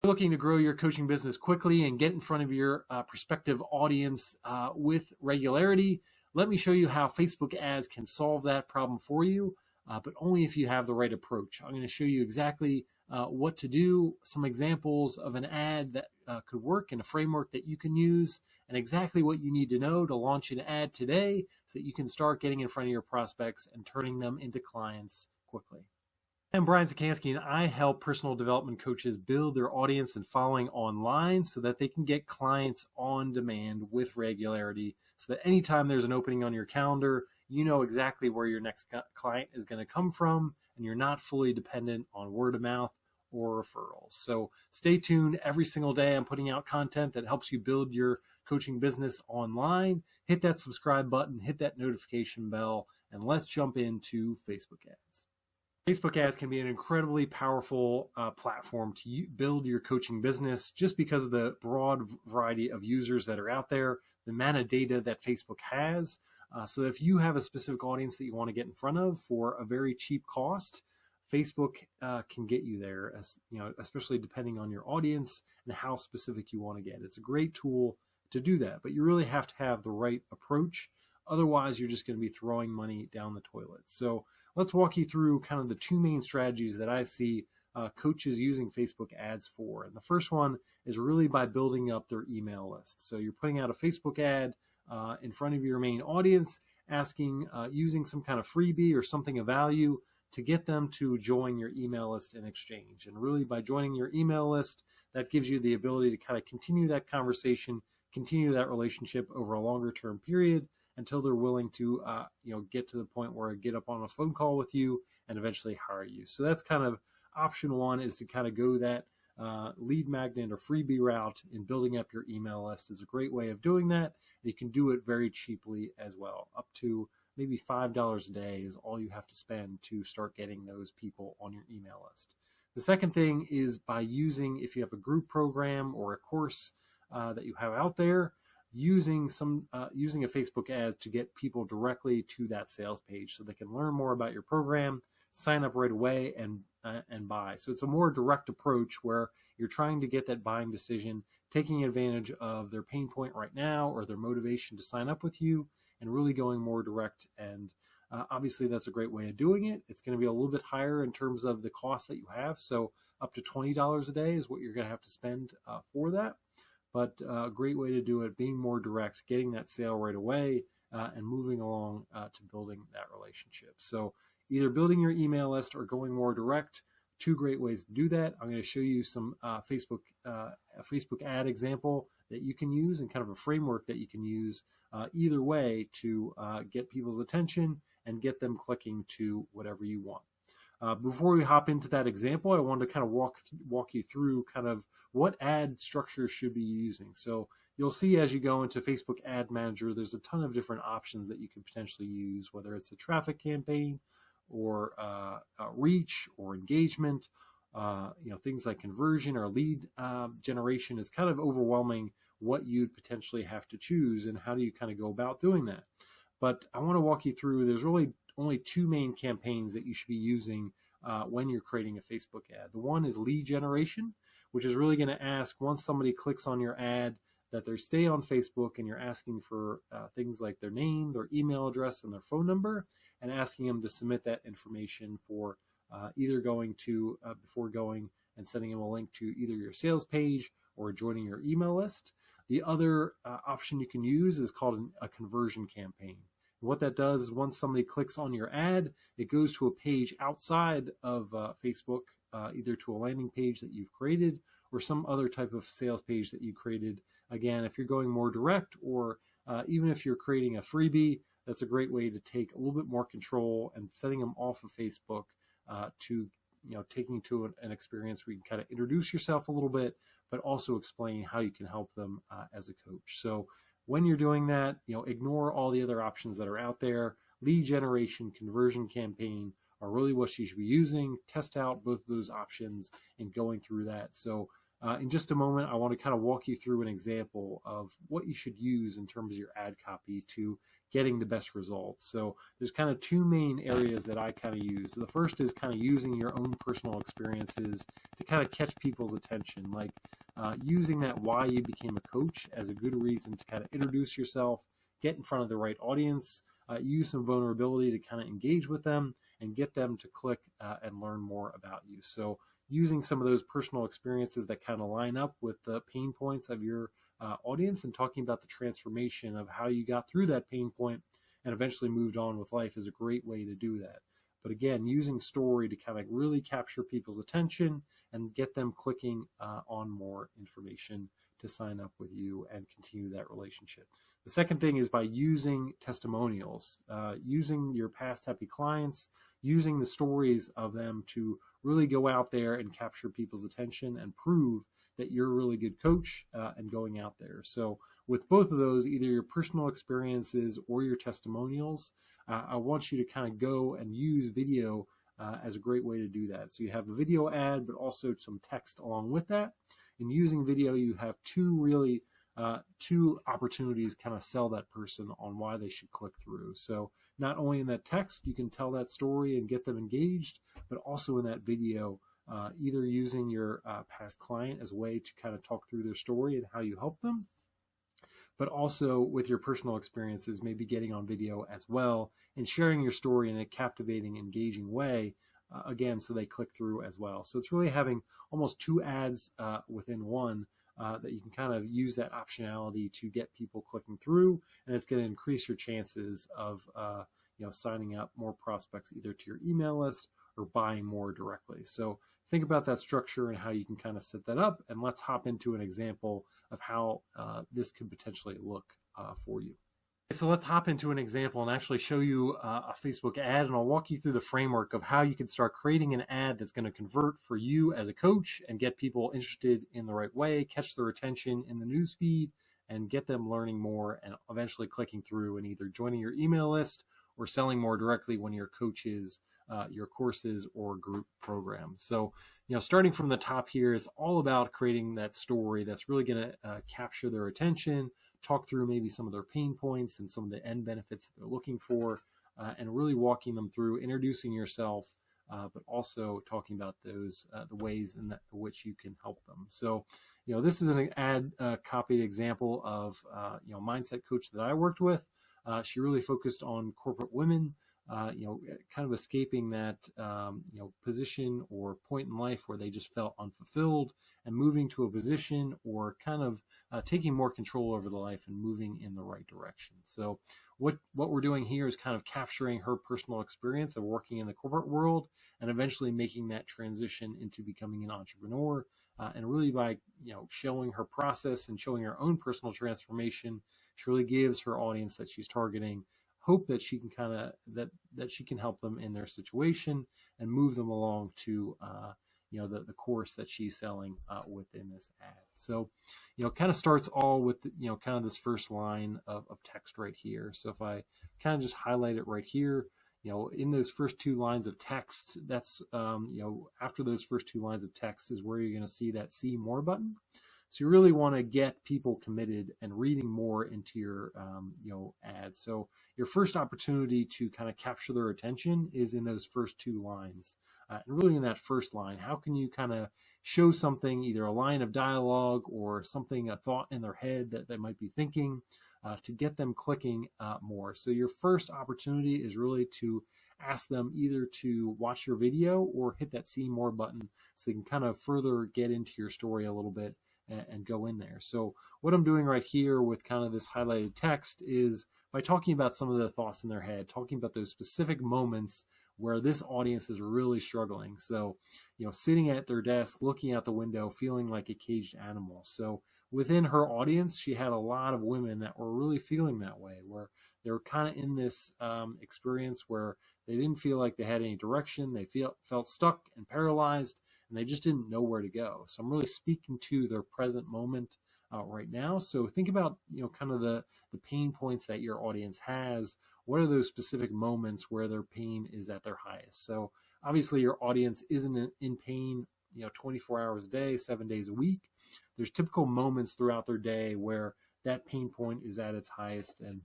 Looking to grow your coaching business quickly and get in front of your prospective audience with regularity, let me show you how Facebook ads can solve that problem for you, but only if you have the right approach. I'm going to show you exactly what to do, some examples of an ad that could work in a framework that you can use, and exactly what you need to know to launch an ad today so that you can start getting in front of your prospects and turning them into clients quickly. I'm Brian Czekanski, and I help personal development coaches build their audience and following online so that they can get clients on demand with regularity, so that anytime there's an opening on your calendar, you know exactly where your next client is going to come from, and you're not fully dependent on word of mouth or referrals. So stay tuned. Every single day I'm putting out content that helps you build your coaching business online. Hit that subscribe button, hit that notification bell, and let's jump into Facebook ads. Facebook ads can be an incredibly powerful platform to build your coaching business just because of the broad variety of users that are out there, the amount of data that Facebook has. So if you have a specific audience that you want to get in front of for a very cheap cost, Facebook can get you there, especially depending on your audience and how specific you want to get. It's a great tool to do that, but you really have to have the right approach. Otherwise, you're just going to be throwing money down the toilet. So let's walk you through kind of the two main strategies that I see coaches using Facebook ads for. And the first one is really by building up their email list. So you're putting out a Facebook ad in front of your main audience, asking, using some kind of freebie or something of value to get them to join your email list in exchange. And really by joining your email list, that gives you the ability to kind of continue that conversation, continue that relationship over a longer term period, until they're willing to get to the point where I get up on a phone call with you and eventually hire you. So that's kind of option one, is to kind of go that lead magnet or freebie route in building up your email list. Is a great way of doing that. You can do it very cheaply as well. Up to maybe $5 a day is all you have to spend to start getting those people on your email list. The second thing is by using, if you have a group program or a course that you have out there, using a Facebook ad to get people directly to that sales page so they can learn more about your program, sign up right away, and buy. So it's a more direct approach where you're trying to get that buying decision, taking advantage of their pain point right now or their motivation to sign up with you, and really going more direct. And obviously that's a great way of doing it. It's going to be a little bit higher in terms of the cost that you have. So up to $20 a day is what you're going to have to spend for that. But a great way to do it, being more direct, getting that sale right away, and moving along to building that relationship. So either building your email list or going more direct, two great ways to do that. I'm going to show you some a Facebook ad example that you can use, and kind of a framework that you can use either way to get people's attention and get them clicking to whatever you want. Before we hop into that example, I wanted to kind of walk you through kind of what ad structure should be using. So you'll see as you go into Facebook Ad Manager, there's a ton of different options that you could potentially use, whether it's a traffic campaign or reach or engagement. Things like conversion or lead generation is kind of overwhelming what you'd potentially have to choose, and how do you kind of go about doing that. But I want to walk you through, there's really only two main campaigns that you should be using when you're creating a Facebook ad. The one is lead generation, which is really going to ask, once somebody clicks on your ad, that they stay on Facebook, and you're asking for things like their name, their email address, and their phone number, and asking them to submit that information for either going to, before going and sending them a link to either your sales page or joining your email list. The other option you can use is called a conversion campaign. And what that does is once somebody clicks on your ad, it goes to a page outside of Facebook, either to a landing page that you've created or some other type of sales page that you created. Again, if you're going more direct, or even if you're creating a freebie, that's a great way to take a little bit more control and setting them off of Facebook to taking to an experience where you can kind of introduce yourself a little bit, but also explain how you can help them as a coach. So when you're doing that, ignore all the other options that are out there. Lead generation, conversion campaign are really what you should be using. Test out both of those options and going through that. So In just a moment, I want to kind of walk you through an example of what you should use in terms of your ad copy to getting the best results. So there's kind of two main areas that I kind of use. So the first is kind of using your own personal experiences to kind of catch people's attention, like using that why you became a coach as a good reason to kind of introduce yourself, get in front of the right audience, use some vulnerability to kind of engage with them and get them to click and learn more about you. So using some of those personal experiences that kind of line up with the pain points of your audience and talking about the transformation of how you got through that pain point and eventually moved on with life is a great way to do that. But again, using story to kind of really capture people's attention and get them clicking on more information to sign up with you and continue that relationship. The second thing is by using testimonials, using your past happy clients, using the stories of them to really go out there and capture people's attention and prove that you're a really good coach and going out there. So with both of those, either your personal experiences or your testimonials, I want you to kind of go and use video as a great way to do that. So you have a video ad, but also some text along with that. And using video, you have two opportunities kind of sell that person on why they should click through. So not only in that text, you can tell that story and get them engaged, but also in that video, either using your past client as a way to kind of talk through their story and how you help them, but also with your personal experiences, maybe getting on video as well and sharing your story in a captivating, engaging way, again, so they click through as well. So it's really having almost two ads within one that you can kind of use that optionality to get people clicking through, and it's going to increase your chances of signing up more prospects either to your email list or buying more directly. So think about that structure and how you can kind of set that up, and let's hop into an example of how this could potentially look for you. So let's hop into an example and actually show you a Facebook ad, and I'll walk you through the framework of how you can start creating an ad that's going to convert for you as a coach and get people interested in the right way, catch their attention in the newsfeed, and get them learning more and eventually clicking through and either joining your email list or selling more directly when your coaches your courses or group programs. So, starting from the top here, it's all about creating that story that's really going to capture their attention, talk through maybe some of their pain points and some of the end benefits that they're looking for, and really walking them through, introducing yourself, but also talking about those the ways in which you can help them. So, this is an ad copied example of mindset coach that I worked with. She really focused on corporate women. Kind of escaping that, position or point in life where they just felt unfulfilled and moving to a position or kind of taking more control over the life and moving in the right direction. So what we're doing here is kind of capturing her personal experience of working in the corporate world and eventually making that transition into becoming an entrepreneur. And really by, showing her process and showing her own personal transformation, she really gives her audience that she's targeting hope that she can kind of that she can help them in their situation and move them along to the course that she's selling within this ad. So kind of starts all with kind of this first line of text right here. So if I kind of just highlight it right here, in those first two lines of text, that's after those first two lines of text is where you're going to see that see more button. So you really want to get people committed and reading more into your ads. So your first opportunity to kind of capture their attention is in those first two lines. And really in that first line, how can you kind of show something, either a line of dialogue or something, a thought in their head that they might be thinking, to get them clicking more. So your first opportunity is really to ask them either to watch your video or hit that see more button so they can kind of further get into your story a little bit and go in there. So what I'm doing right here with kind of this highlighted text is by talking about some of the thoughts in their head, talking about those specific moments where this audience is really struggling. So, sitting at their desk, looking out the window, feeling like a caged animal. So within her audience, she had a lot of women that were really feeling that way, where they were kind of in this experience where they didn't feel like they had any direction. They felt stuck and paralyzed, and they just didn't know where to go. So I'm really speaking to their present moment right now. So think about, kind of the pain points that your audience has. What are those specific moments where their pain is at their highest? So obviously your audience isn't in pain 24 hours a day, 7 days a week. There's typical moments throughout their day where that pain point is at its highest. And,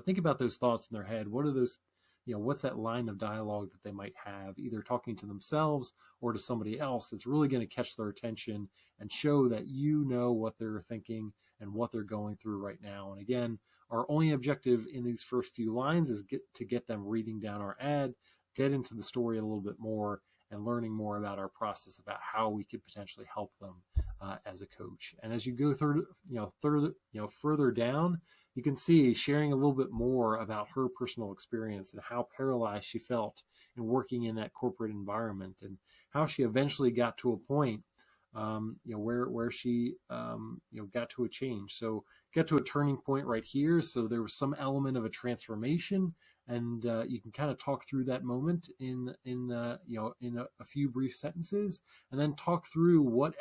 think about those thoughts in their head. What are those, what's that line of dialogue that they might have, either talking to themselves or to somebody else, that's really going to catch their attention and show that what they're thinking and what they're going through right now. And again, our only objective in these first few lines is to get them reading down our ad, get into the story a little bit more, and learning more about our process, about how we could potentially help them as a coach. And as you go through, further down, you can see sharing a little bit more about her personal experience and how paralyzed she felt in working in that corporate environment, and how she eventually got to a point, where she, got to a change. So got to a turning point right here. So there was some element of a transformation, and you can kind of talk through that moment in a few brief sentences, and then talk through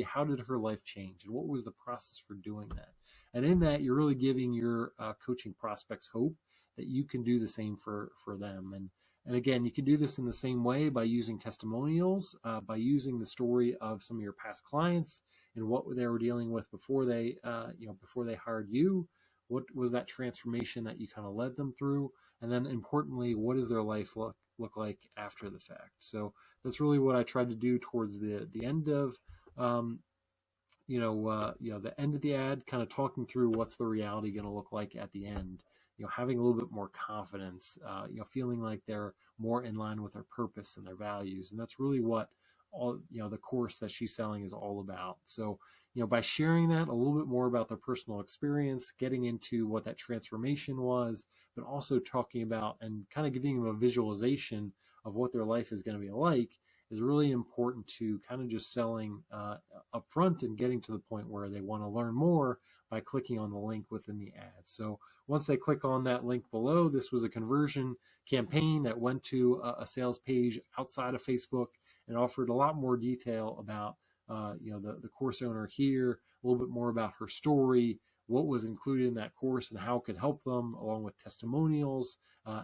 how did her life change and what was the process for doing that. And in that, you're really giving your coaching prospects hope that you can do the same for them. And again, you can do this in the same way by using testimonials, by using the story of some of your past clients and what they were dealing with before they hired you. What was that transformation that you kind of led them through? And then importantly, what does their life look like after the fact? So that's really what I tried to do towards the end of, the end of the ad, kind of talking through what's the reality going to look like at the end. Having a little bit more confidence, feeling like they're more in line with their purpose and their values. And that's really what the course that she's selling is all about. So, by sharing that a little bit more about their personal experience, getting into what that transformation was, but also talking about and kind of giving them a visualization of what their life is going to be like, is really important to kind of just selling up front and getting to the point where they want to learn more by clicking on the link within the ad. So once they click on that link below, this was a conversion campaign that went to a sales page outside of Facebook and offered a lot more detail about the course owner here, a little bit more about her story, what was included in that course and how it could help them, along with testimonials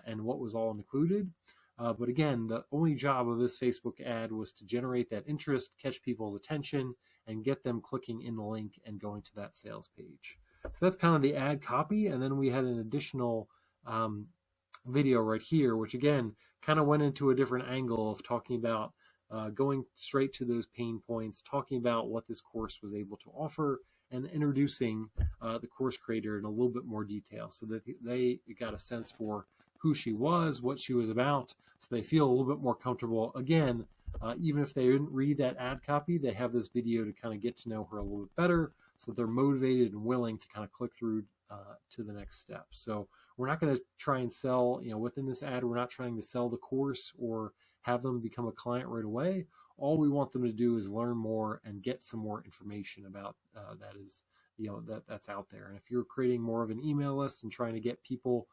and what was all included. But again, the only job of this Facebook ad was to generate that interest, catch people's attention, and get them clicking in the link and going to that sales page. So that's kind of the ad copy. And then we had an additional video right here, which again, kind of went into a different angle of talking about going straight to those pain points, talking about what this course was able to offer, and introducing the course creator in a little bit more detail so that they got a sense for who she was, what she was about, so they feel a little bit more comfortable. Again, even if they didn't read that ad copy, they have this video to kind of get to know her a little bit better, so that they're motivated and willing to kind of click through to the next step. So we're not going to try and sell, within this ad, we're not trying to sell the course or have them become a client right away. All we want them to do is learn more and get some more information about that's out there. And if you're creating more of an email list and trying to get people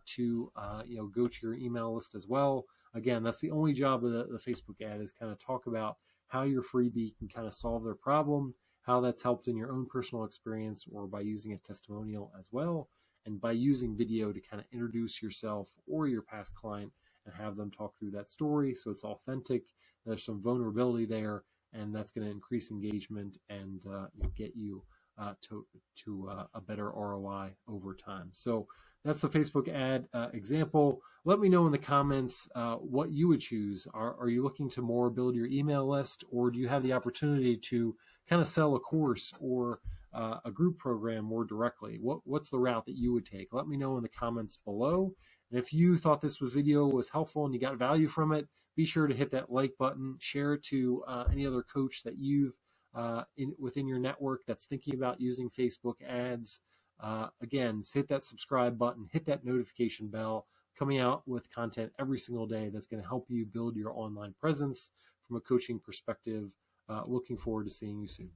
to go to your email list as well, again, that's the only job of the Facebook ad, is kind of talk about how your freebie can kind of solve their problem, how that's helped in your own personal experience, or by using a testimonial as well, and by using video to kind of introduce yourself or your past client and have them talk through that story so it's authentic. There's some vulnerability there, and that's going to increase engagement and get you to a better ROI over time. So that's the Facebook ad example. Let me know in the comments what you would choose. Are you looking to more build your email list, or do you have the opportunity to kind of sell a course or a group program more directly? What's the route that you would take? Let me know in the comments below. And if you thought this video was helpful and you got value from it, be sure to hit that like button, share it to any other coach that you've within your network that's thinking about using Facebook ads. Again, hit that subscribe button, hit that notification bell, coming out with content every single day that's going to help you build your online presence from a coaching perspective. Looking forward to seeing you soon.